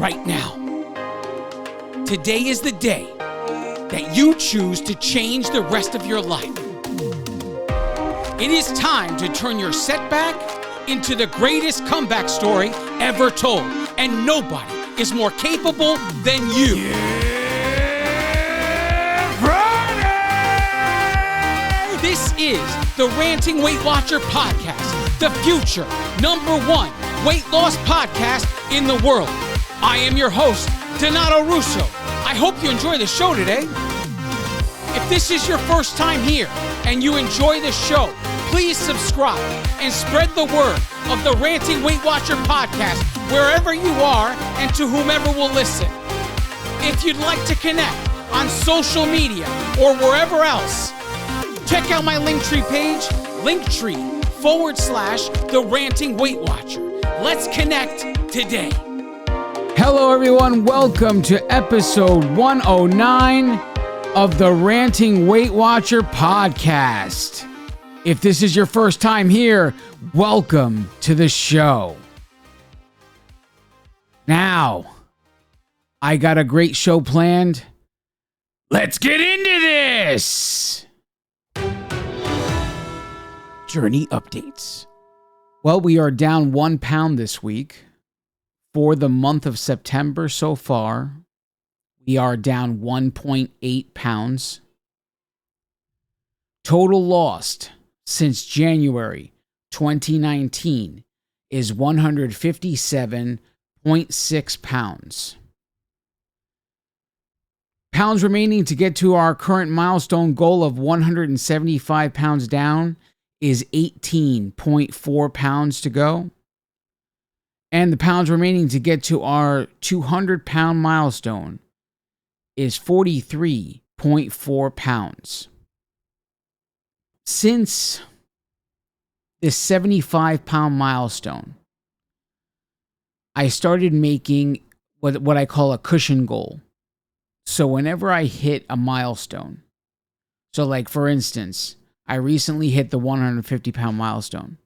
right now. Today is the day that you choose to change the rest of your life. It is time to turn your setback into the greatest comeback story ever told, and nobody is more capable than you. This is the Ranting Weight Watcher podcast, the future #1 weight loss podcast in the world. I am your host, Donato Russo. I hope you enjoy the show today. If this is your first time here and you enjoy the show, please subscribe and spread the word of the Ranting Weight Watcher podcast wherever you are and to whomever will listen. If you'd like to connect on social media or wherever else, check out my Linktree page, Linktree/the Ranting Weight Watcher. Let's connect today. Hello, everyone. Welcome to episode 109 of the Ranting Weight Watcher podcast. If this is your first time here, welcome to the show. Now, I got a great show planned. Let's get into this. Journey updates. Well, we are down 1 pound this week. For the month of September so far, we are down 1.8 pounds. Total lost since January 2019 is 157.6 pounds. Pounds remaining to get to our current milestone goal of 175 pounds down is 18.4 pounds to go. And the pounds remaining to get to our 200-pound milestone is 43.4 pounds. Since this 75-pound milestone, I started making what I call a cushion goal. So whenever I hit a milestone, so like for instance, I recently hit the 150-pound milestone.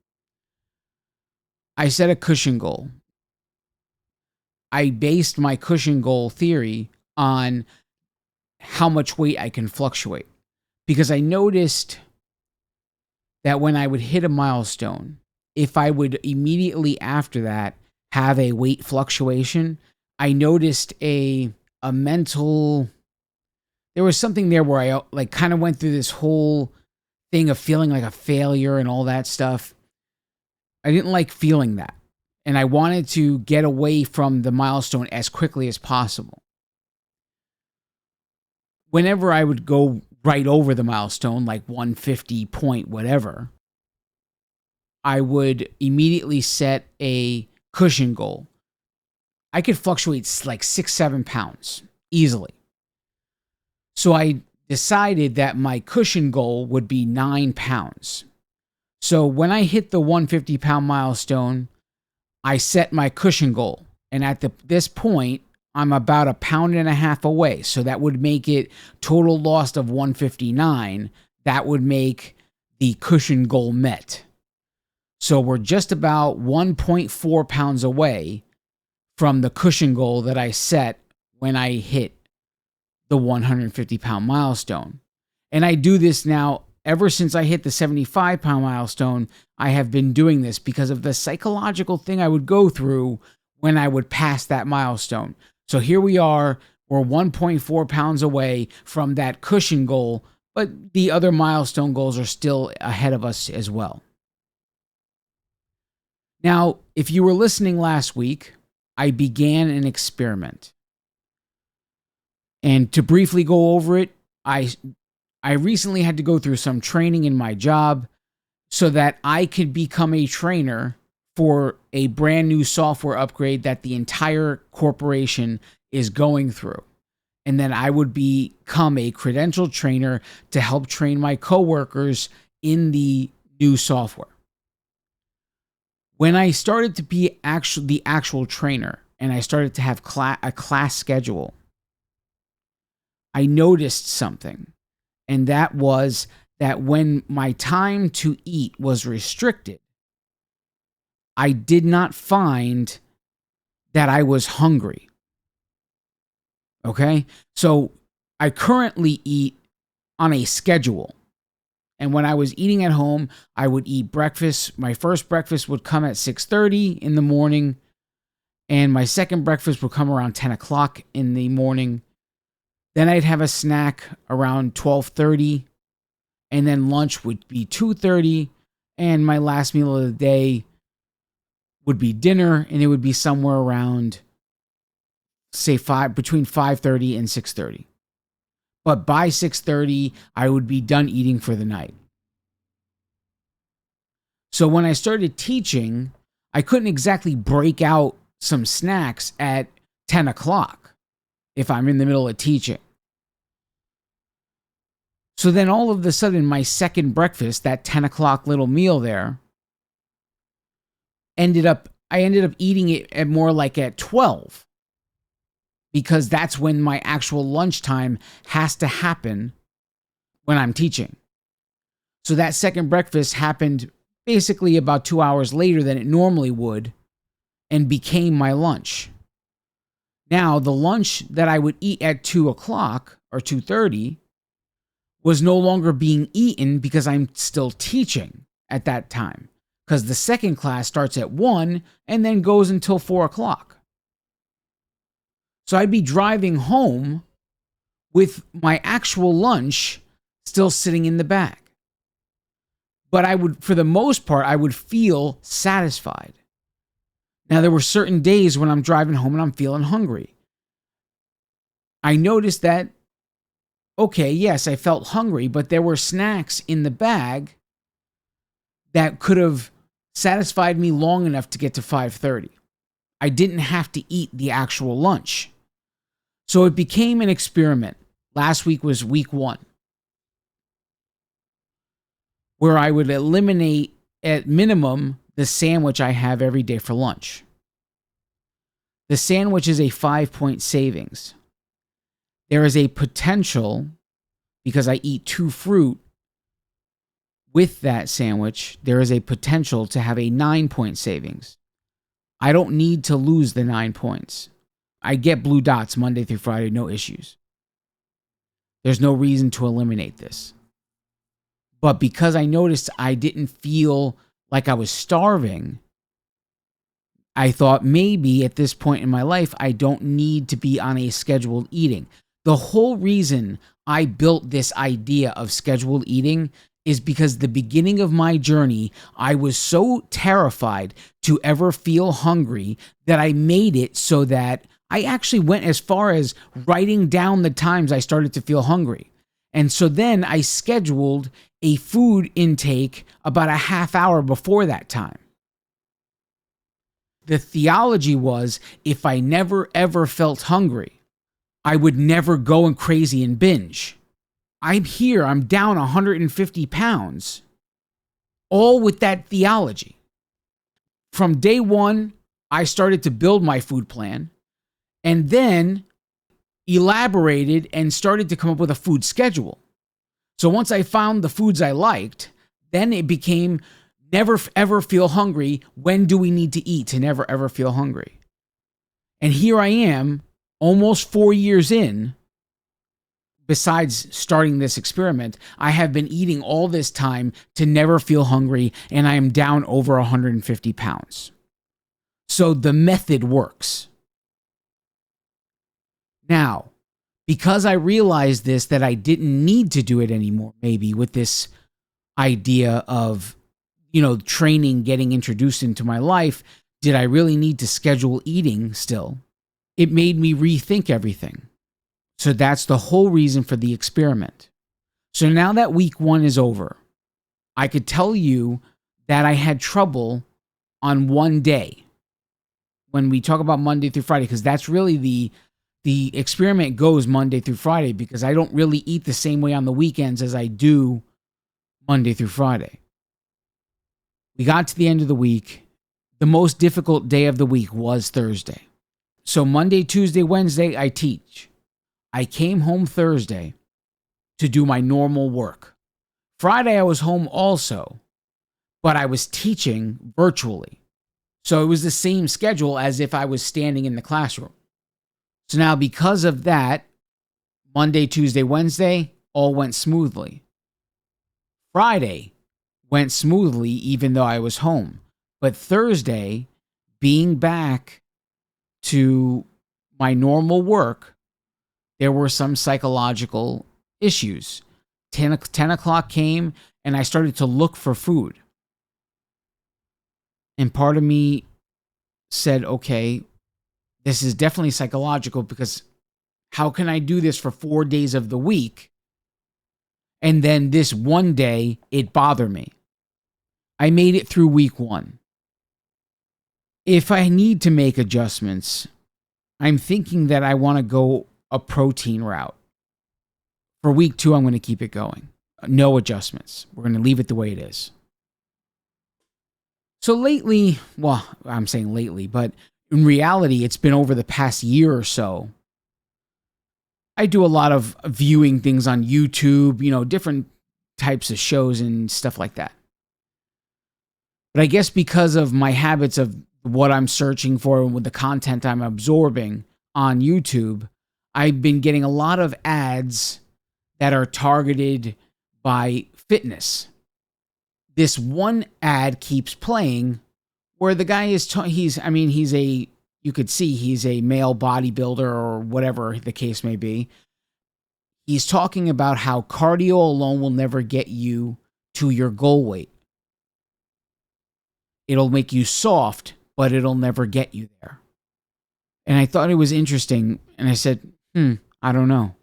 I set a cushion goal. I based my cushion goal theory on how much weight I can fluctuate. Because I noticed that when I would hit a milestone, if I would immediately after that have a weight fluctuation, I noticed a mental... There was something there where I like kind of went through this whole thing of feeling like a failure and all that stuff. I didn't like feeling that. And I wanted to get away from the milestone as quickly as possible. Whenever I would go right over the milestone, like 150 point whatever, I would immediately set a cushion goal. I could fluctuate like 6-7 pounds easily. So I decided that my cushion goal would be 9 pounds. So when I hit the 150-pound milestone, I set my cushion goal. And at this point, I'm about 1.5 pounds away. So that would make it total loss of 159. That would make the cushion goal met. So we're just about 1.4 pounds away from the cushion goal that I set when I hit the 150-pound milestone. And I do this now. Ever since I hit the 75-pound milestone, I have been doing this because of the psychological thing I would go through when I would pass that milestone. So here we are, we're 1.4 pounds away from that cushion goal, but the other milestone goals are still ahead of us as well. Now, if you were listening last week, I began an experiment. And to briefly go over it, I recently had to go through some training in my job so that I could become a trainer for a brand new software upgrade that the entire corporation is going through. And then I would become a credentialed trainer to help train my coworkers in the new software. When I started to be the actual trainer and I started to have a class schedule, I noticed something. And that was that when my time to eat was restricted, I did not find that I was hungry. Okay? So I currently eat on a schedule. And when I was eating at home, I would eat breakfast. My first breakfast would come at 6:30 in the morning, and my second breakfast would come around 10 o'clock in the morning. Then I'd have a snack around 12:30, and then lunch would be 2:30, and my last meal of the day would be dinner, and it would be somewhere around, say, between 5:30 and 6:30. But by 6:30, I would be done eating for the night. So when I started teaching, I couldn't exactly break out some snacks at 10 o'clock if I'm in the middle of teaching. So then all of a sudden, my second breakfast, that 10 o'clock little meal there, I ended up eating it at more like at 12, because that's when my actual lunchtime has to happen when I'm teaching. So that second breakfast happened basically about 2 hours later than it normally would, and became my lunch. Now, the lunch that I would eat at 2 o'clock or 2:30 was no longer being eaten because I'm still teaching at that time, because the second class starts at 1 and then goes until 4 o'clock. So I'd be driving home with my actual lunch still sitting in the bag. But I would, for the most part, I would feel satisfied. Now, there were certain days when I'm driving home and I'm feeling hungry. I noticed that, okay, yes, I felt hungry, but there were snacks in the bag that could have satisfied me long enough to get to 5:30. I didn't have to eat the actual lunch. So it became an experiment. Last week was week 1, where I would eliminate, at minimum, the sandwich I have every day for lunch. The sandwich is a 5-point savings. There is a potential, because I eat 2 fruit with that sandwich, there is a potential to have a 9-point savings. I don't need to lose the 9 points. I get blue dots Monday through Friday, no issues. There's no reason to eliminate this. But because I noticed I didn't feel like I was starving, I thought maybe at this point in my life, I don't need to be on a scheduled eating. The whole reason I built this idea of scheduled eating is because the beginning of my journey, I was so terrified to ever feel hungry that I made it so that I actually went as far as writing down the times I started to feel hungry. And so then I scheduled a food intake about a half hour before that time. The theology was, if I never ever felt hungry, I would never go and crazy and binge. I'm down 150 pounds, all with that theology. From day 1, I started to build my food plan, and then elaborated and started to come up with a food schedule. So once I found the foods I liked, then it became never ever feel hungry. When do we need to eat to never ever feel hungry? And here I am, almost 4 years in. Besides starting this experiment, I have been eating all this time to never feel hungry, and I am down over 150 pounds. So the method works. Now, because I realized this, that I didn't need to do it anymore, maybe with this idea of, training getting introduced into my life, did I really need to schedule eating still? It made me rethink everything. So that's the whole reason for the experiment. So now that week 1 is over, I could tell you that I had trouble on one day when we talk about Monday through Friday, because that's really the experiment goes Monday through Friday, because I don't really eat the same way on the weekends as I do Monday through Friday. We got to the end of the week. The most difficult day of the week was Thursday. So Monday, Tuesday, Wednesday, I teach. I came home Thursday to do my normal work. Friday, I was home also, but I was teaching virtually. So it was the same schedule as if I was standing in the classroom. So now because of that, Monday, Tuesday, Wednesday, all went smoothly. Friday went smoothly even though I was home. But Thursday, being back to my normal work, there were some psychological issues. 10 o'clock came and I started to look for food. And part of me said, okay, this is definitely psychological because how can I do this for 4 days of the week? And then this one day, it bothered me. I made it through week 1. If I need to make adjustments, I'm thinking that I want to go a protein route. For week 2, I'm going to keep it going. No adjustments. We're going to leave it the way it is. So lately, well, I'm saying lately, but in reality, it's been over the past year or so. I do a lot of viewing things on YouTube, different types of shows and stuff like that. But I guess because of my habits of what I'm searching for and with the content I'm absorbing on YouTube, I've been getting a lot of ads that are targeted by fitness. This one ad keeps playing where the guy is, he's a male bodybuilder or whatever the case may be. He's talking about how cardio alone will never get you to your goal weight. It'll make you soft, but it'll never get you there. And I thought it was interesting. And I said, I don't know.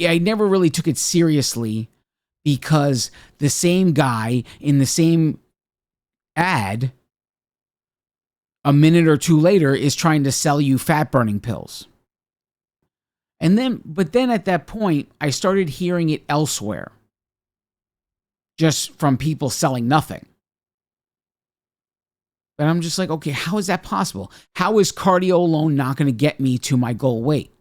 I never really took it seriously because the same guy in the same ad, a minute or two later, is trying to sell you fat burning pills. But then at that point, I started hearing it elsewhere, just from people selling nothing. But I'm just like, okay, how is that possible? How is cardio alone not going to get me to my goal weight?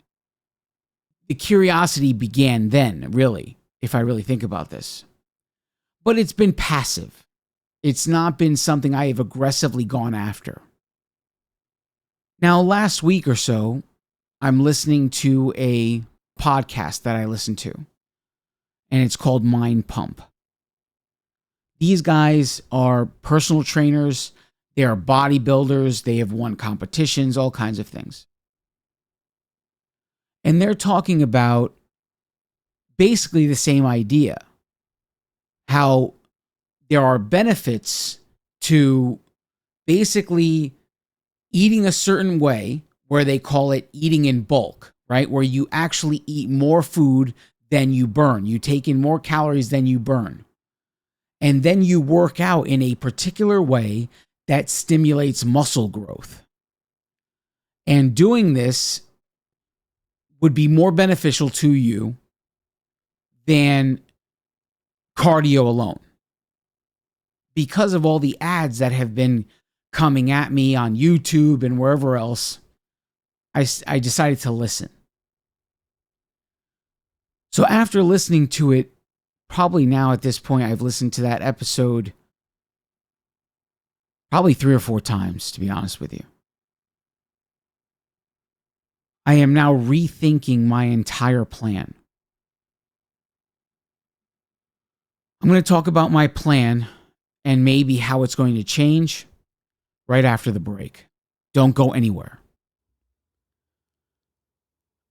The curiosity began then, really, if I really think about this. But it's been passive. It's not been something I have aggressively gone after. Now, last week or so, I'm listening to a podcast that I listen to, and it's called Mind Pump. These guys are personal trainers. They are bodybuilders. They have won competitions, all kinds of things. And they're talking about basically the same idea. How there are benefits to basically eating a certain way, where they call it eating in bulk, right? Where you actually eat more food than you burn. You take in more calories than you burn. And then you work out in a particular way that stimulates muscle growth. And doing this would be more beneficial to you than cardio alone. Because of all the ads that have been coming at me on YouTube and wherever else, I decided to listen. So after listening to it, probably now at this point, I've listened to that episode probably 3 or 4 times, to be honest with you. I am now rethinking my entire plan. I'm going to talk about my plan and maybe how it's going to change right after the break. Don't go anywhere.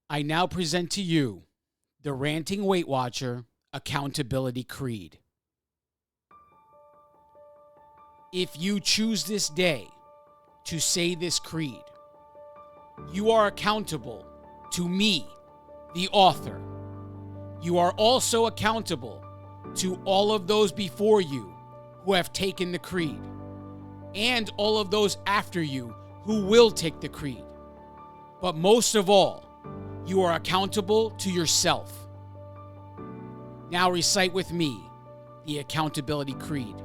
I now present to you the Ranting Weight Watcher Accountability Creed. If you choose this day to say this creed, you are accountable to me, the author. You are also accountable to all of those before you who have taken the creed, and all of those after you who will take the creed. But most of all, you are accountable to yourself. Now recite with me the Accountability Creed.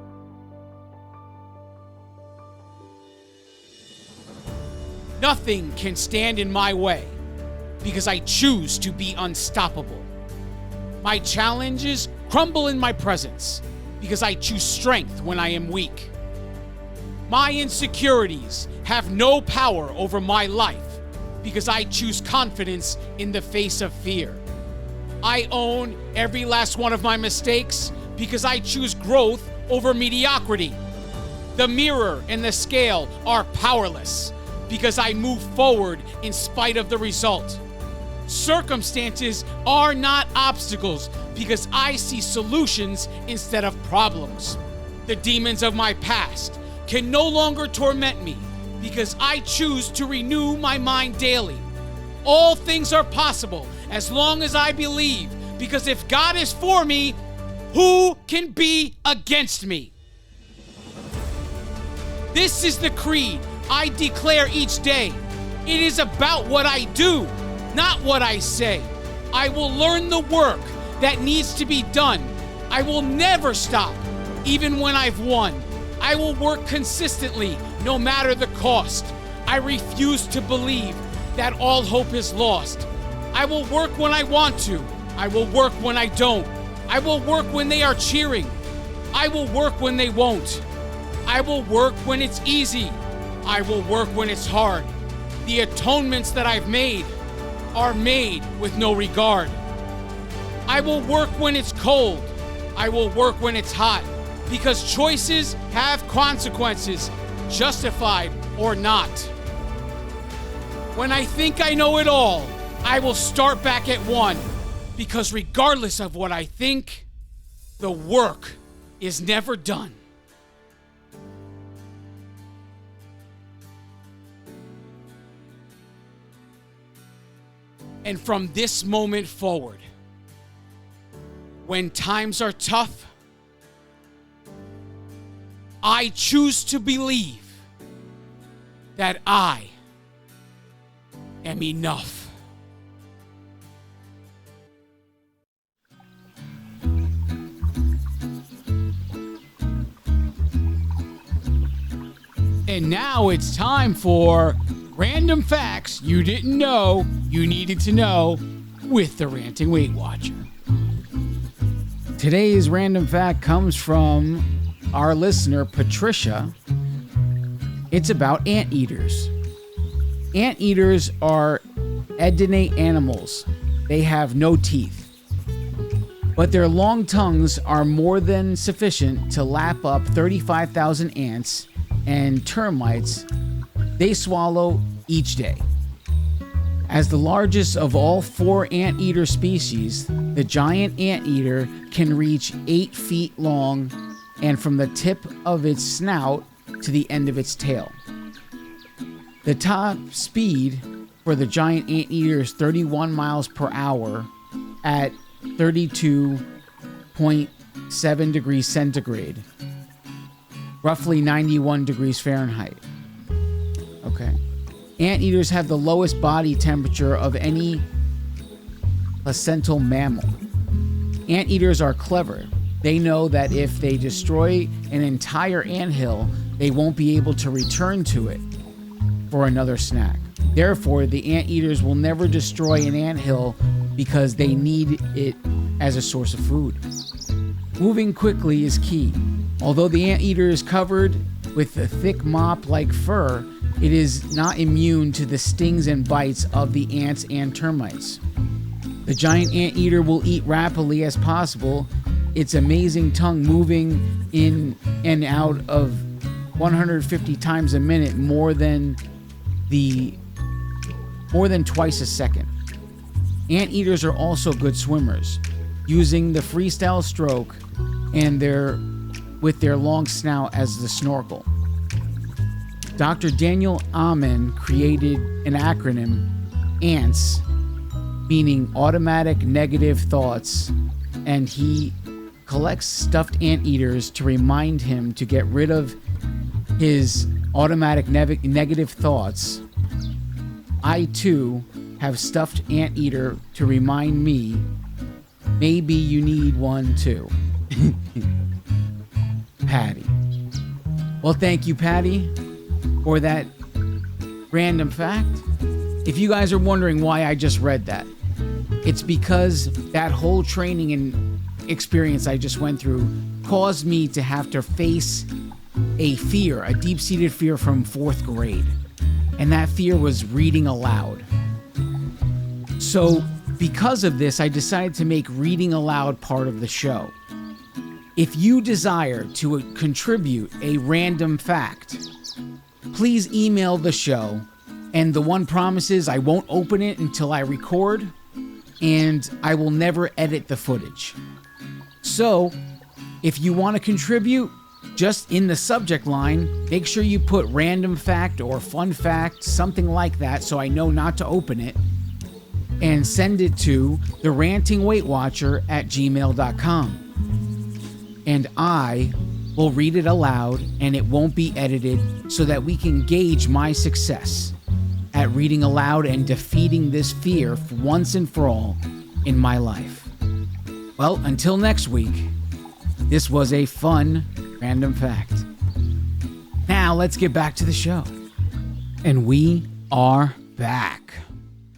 Nothing can stand in my way because I choose to be unstoppable. My challenges crumble in my presence because I choose strength when I am weak. My insecurities have no power over my life because I choose confidence in the face of fear. I own every last one of my mistakes because I choose growth over mediocrity. The mirror and the scale are powerless because I move forward in spite of the result. Circumstances are not obstacles because I see solutions instead of problems. The demons of my past can no longer torment me because I choose to renew my mind daily. All things are possible as long as I believe, because if God is for me, who can be against me? This is the creed I declare each day. It is about what I do, not what I say. I will learn the work that needs to be done. I will never stop, even when I've won. I will work consistently, no matter the cost. I refuse to believe that all hope is lost. I will work when I want to. I will work when I don't. I will work when they are cheering. I will work when they won't. I will work when it's easy. I will work when it's hard. The atonements that I've made are made with no regard. I will work when it's cold. I will work when it's hot, because choices have consequences, justified or not. When I think I know it all, I will start back at one, because regardless of what I think, the work is never done. And from this moment forward, when times are tough, I choose to believe that I am enough. And now it's time for Random Facts You Didn't Know You Needed to Know with the Ranting Weight Watcher. Today's random fact comes from our listener, Patricia. It's about anteaters. Anteaters are edentate animals. They have no teeth. But their long tongues are more than sufficient to lap up 35,000 ants and termites they swallow each day. As the largest of all 4 anteater species, the giant anteater can reach 8 feet long and from the tip of its snout to the end of its tail. The top speed for the giant anteater is 31 miles per hour at 32.7 degrees centigrade, roughly 91 degrees Fahrenheit. Okay. Anteaters have the lowest body temperature of any placental mammal. Anteaters are clever. They know that if they destroy an entire anthill, they won't be able to return to it for another snack. Therefore, the anteaters will never destroy an anthill because they need it as a source of food. Moving quickly is key. Although the anteater is covered with a thick mop-like fur, it is not immune to the stings and bites of the ants and termites. The giant anteater will eat rapidly as possible, its amazing tongue moving in and out of 150 times a minute, more than twice a second. Anteaters are also good swimmers, using the freestyle stroke and with their long snout as the snorkel. Dr. Daniel Amen created an acronym, ANTS, meaning automatic negative thoughts, and he collects stuffed anteaters to remind him to get rid of his automatic negative thoughts. I too have stuffed anteater to remind me maybe you need one too. Patty. Well, thank you, Patty, for that random fact. If you guys are wondering why I just read that, it's because that whole training and experience I just went through caused me to have to face a fear, a deep-seated fear from 4th grade. and that fear was reading aloud. So because of this, I decided to make reading aloud part of the show. If you desire to contribute a random fact, please email the show, and the one promise is I won't open it until I record, and I will never edit the footage. So, if you want to contribute, just in the subject line, make sure you put random fact or fun fact, something like that, so I know not to open it, and send it to therantingweightwatcher@gmail.com. And I will read it aloud, and it won't be edited, so that we can gauge my success at reading aloud and defeating this fear once and for all in my life. Well, until next week, this was a fun random fact. Now let's get back to the show. And we are back.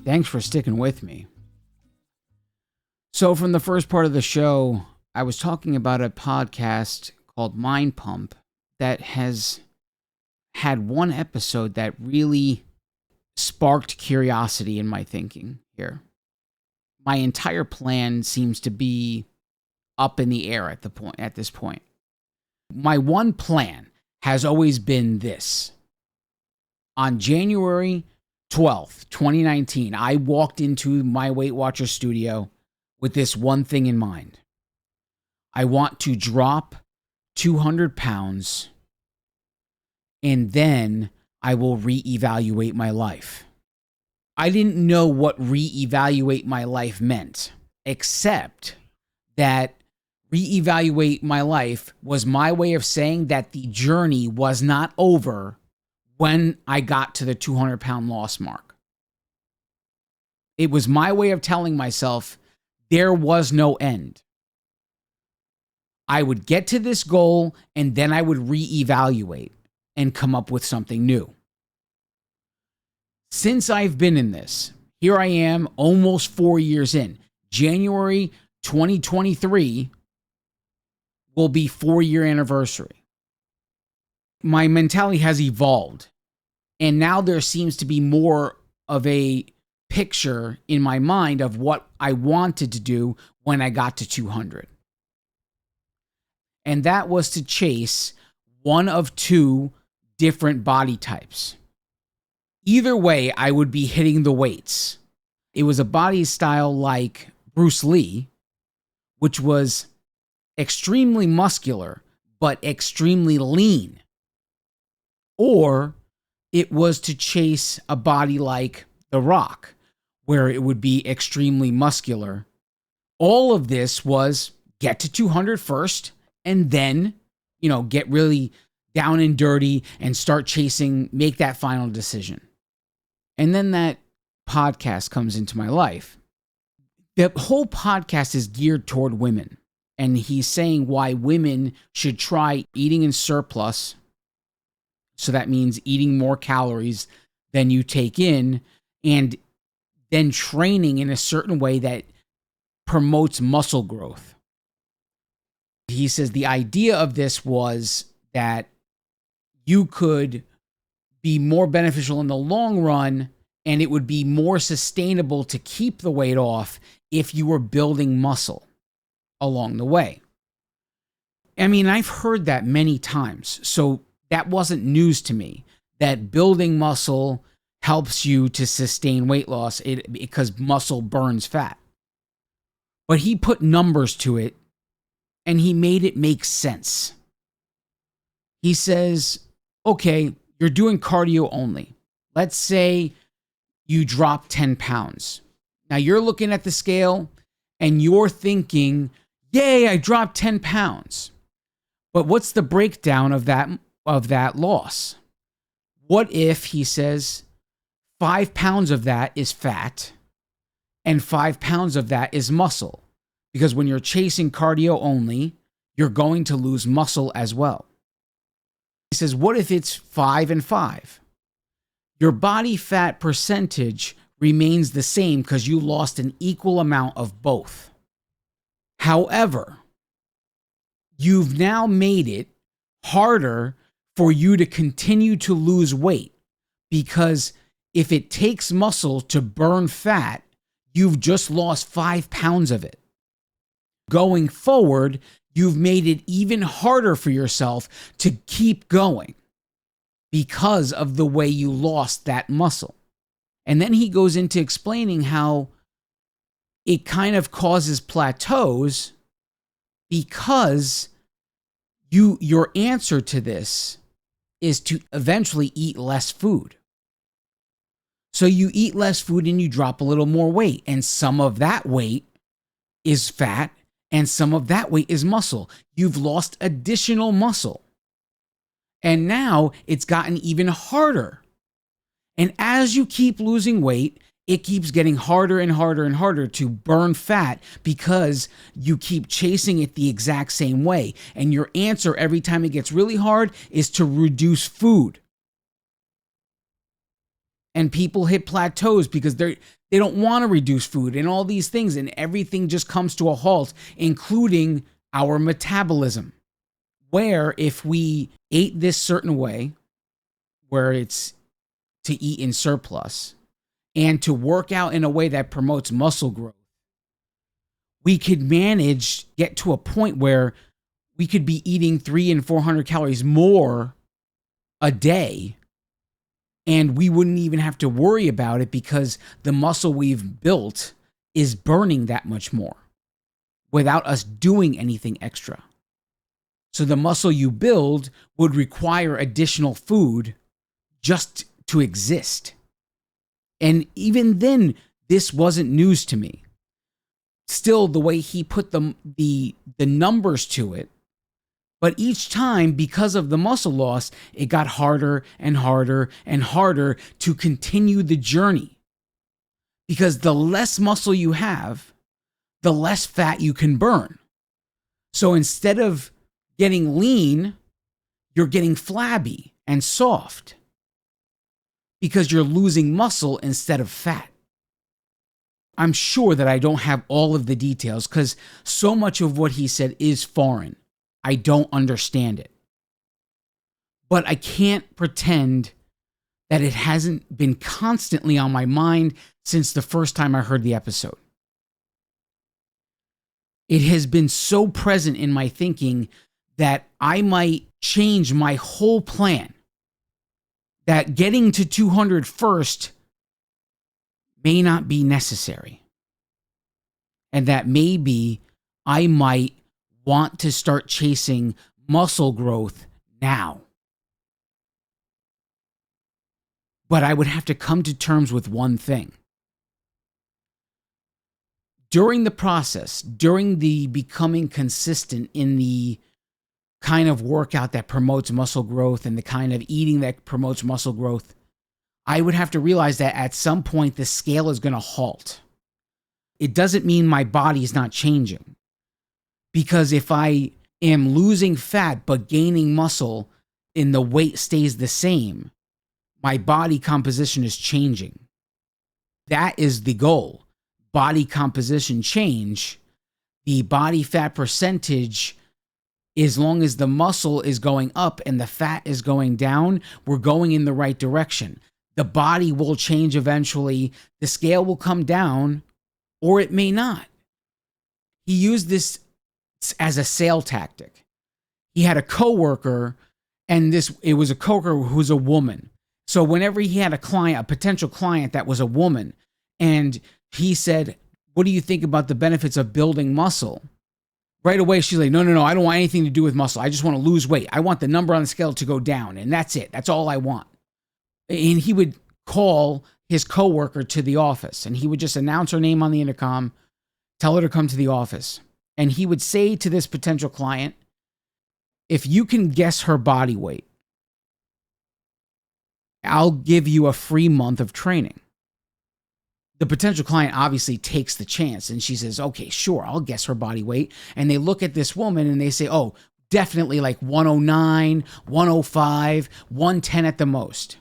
Thanks for sticking with me. So from the first part of the show, I was talking about a podcast called Mind Pump that has had one episode that really sparked curiosity in my thinking here. My entire plan seems to be up in the air at this point. My one plan has always been this. On January 12th, 2019, I walked into my Weight Watcher studio with this one thing in mind. I want to drop 200 pounds, and then I will reevaluate my life. I didn't know what reevaluate my life meant, except that reevaluate my life was my way of saying that the journey was not over when I got to the 200-pound loss mark. It was my way of telling myself there was no end. I would get to this goal, and then I would reevaluate and come up with something new. Since I've been in this, here I am almost 4 years in. January 2023 will be 4-year anniversary. My mentality has evolved, and now there seems to be more of a picture in my mind of what I wanted to do when I got to 200. And that was to chase one of two different body types. Either way, I would be hitting the weights. It was a body style like Bruce Lee, which was extremely muscular, but extremely lean. Or it was to chase a body like The Rock, where it would be extremely muscular. All of this was get to 200 first, and then, get really down and dirty and start chasing, make that final decision. And then that podcast comes into my life. The whole podcast is geared toward women. And he's saying why women should try eating in surplus. So that means eating more calories than you take in, and then training in a certain way that promotes muscle growth. He says the idea of this was that you could be more beneficial in the long run, and it would be more sustainable to keep the weight off if you were building muscle along the way. I mean, I've heard that many times, so that wasn't news to me, that building muscle helps you to sustain weight loss because muscle burns fat. But he put numbers to it, and he made it make sense. He says, okay, you're doing cardio only. Let's say you drop 10 pounds. Now you're looking at the scale and you're thinking, yay, I dropped 10 pounds. But what's the breakdown of that loss? What if, he says, 5 pounds of that is fat and 5 pounds of that is muscle? Because when you're chasing cardio only, you're going to lose muscle as well. He says, what if it's 5 and 5? Your body fat percentage remains the same because you lost an equal amount of both. However, you've now made it harder for you to continue to lose weight because if it takes muscle to burn fat, you've just lost 5 pounds of it. Going forward, you've made it even harder for yourself to keep going because of the way you lost that muscle. And then he goes into explaining how it kind of causes plateaus because your answer to this is to eventually eat less food. So you eat less food and you drop a little more weight, and some of that weight is fat and some of that weight is muscle. You've lost additional muscle. And now it's gotten even harder. And as you keep losing weight, it keeps getting harder and harder and harder to burn fat because you keep chasing it the exact same way. And your answer every time it gets really hard is to reduce food. And people hit plateaus because they don't want to reduce food and all these things, and everything just comes to a halt, including our metabolism. Where if we ate this certain way, where it's to eat in surplus, and to work out in a way that promotes muscle growth, we could get to a point where we could be eating 300 and 400 calories more a day, and we wouldn't even have to worry about it because the muscle we've built is burning that much more without us doing anything extra. So the muscle you build would require additional food just to exist. And even then, this wasn't news to me. Still, the way he put the numbers to it, but each time, because of the muscle loss, it got harder and harder and harder to continue the journey. Because the less muscle you have, the less fat you can burn. So instead of getting lean, you're getting flabby and soft because you're losing muscle instead of fat. I'm sure that I don't have all of the details because so much of what he said is foreign. I don't understand it. But I can't pretend that it hasn't been constantly on my mind since the first time I heard the episode. It has been so present in my thinking that I might change my whole plan. That getting to 200 first may not be necessary. And that maybe I might want to start chasing muscle growth now. But I would have to come to terms with one thing. During the process, during the becoming consistent in the kind of workout that promotes muscle growth and the kind of eating that promotes muscle growth, I would have to realize that at some point the scale is going to halt. It doesn't mean my body is not changing. Because if I am losing fat but gaining muscle and the weight stays the same, my body composition is changing. That is the goal. Body composition change. The body fat percentage, as long as the muscle is going up and the fat is going down, we're going in the right direction. The body will change eventually. The scale will come down, or it may not. He used this as a sale tactic. He had a coworker, and it was a coworker who was a woman. So whenever he had a potential client that was a woman, and he said, "What do you think about the benefits of building muscle?" Right away, she's like, no, I don't want anything to do with muscle. I just want to lose weight. I want the number on the scale to go down, and that's it. That's all I want. And he would call his coworker to the office, and he would just announce her name on the intercom, tell her to come to the office. And he would say to this potential client, "If you can guess her body weight, I'll give you a free month of training." The potential client obviously takes the chance, and she says, "Okay, sure, I'll guess her body weight." And they look at this woman and they say, "Oh, definitely like 109, 105, 110 at the most."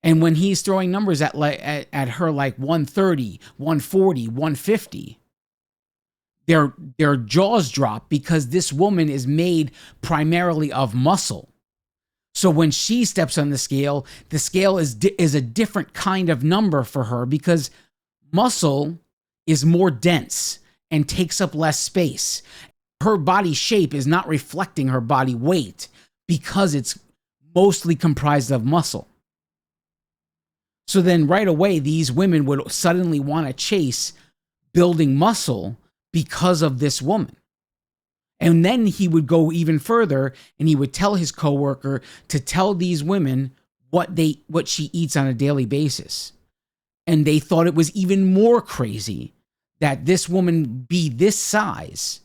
And when he's throwing numbers at her like 130, 140, 150, their jaws drop because this woman is made primarily of muscle. So when she steps on the scale is a different kind of number for her because muscle is more dense and takes up less space. Her body shape is not reflecting her body weight because it's mostly comprised of muscle. So then right away, these women would suddenly want to chase building muscle because of this woman. And then he would go even further and he would tell his coworker to tell these women what she eats on a daily basis. And they thought it was even more crazy that this woman be this size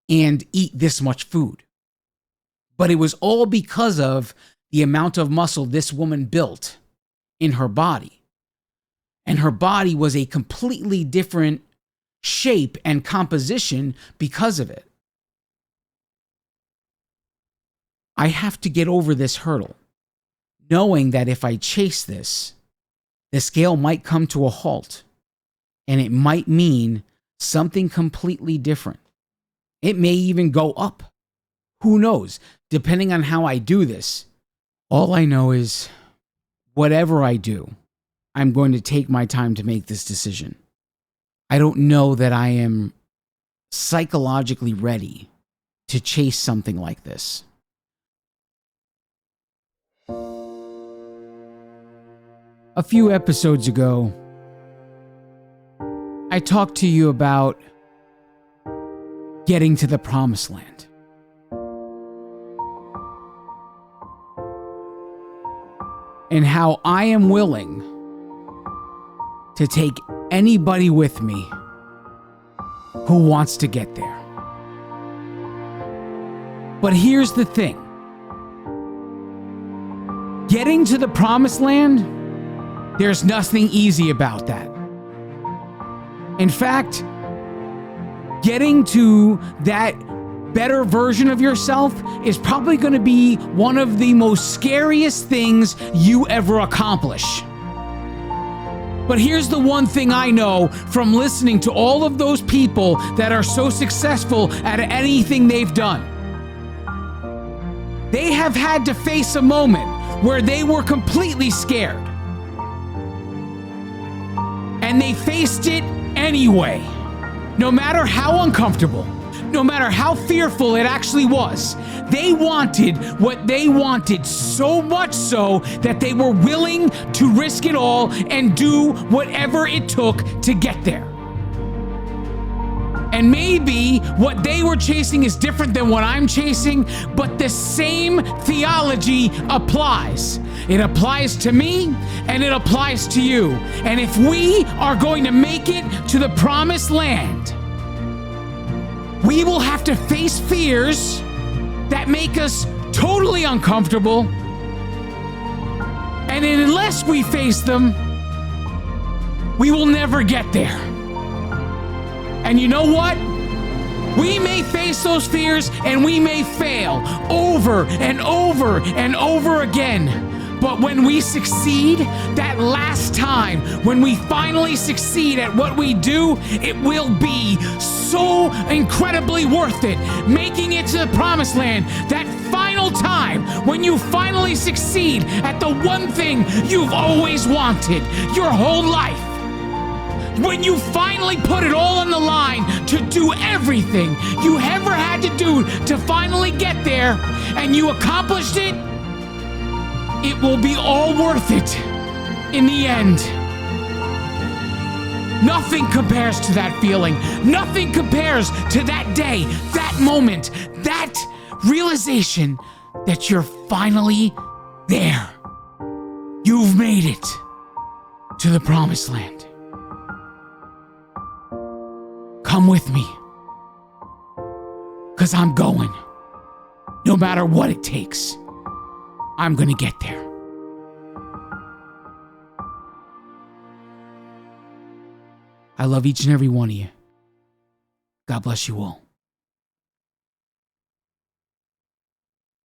and eat this much food. But it was all because of the amount of muscle this woman built in her body. And her body was a completely different shape and composition because of it. I have to get over this hurdle, knowing that if I chase this, the scale might come to a halt, and it might mean something completely different. It may even go up. Who knows? Depending on how I do this. All I know is, whatever I do, I'm going to take my time to make this decision. I don't know that I am psychologically ready to chase something like this. A few episodes ago, I talked to you about getting to the promised land. And how I am willing to take anybody with me who wants to get there. But here's the thing. Getting to the promised land, there's nothing easy about that. In fact, getting to that better version of yourself is probably going to be one of the most scariest things you ever accomplish. But here's the one thing I know from listening to all of those people that are so successful at anything they've done. They have had to face a moment where they were completely scared. And they faced it anyway. No matter how uncomfortable, no matter how fearful it actually was, they wanted what they wanted so much so that they were willing to risk it all and do whatever it took to get there. And maybe what they were chasing is different than what I'm chasing, but the same theology applies. It applies to me and it applies to you. And if we are going to make it to the promised land, we will have to face fears that make us totally uncomfortable. And unless we face them, we will never get there. And you know what? We may face those fears and we may fail over and over and over again. But when we succeed, that last time, when we finally succeed at what we do, it will be so incredibly worth it. Making it to the promised land, that final time when you finally succeed at the one thing you've always wanted your whole life. When you finally put it all on the line to do everything you ever had to do to finally get there, and you accomplished it, it will be all worth it in the end. Nothing compares to that feeling. Nothing compares to that day, that moment, that realization that you're finally there. You've made it to the promised land. Come with me, because I'm going. No matter what it takes, I'm going to get there. I love each and every one of you. God bless you all.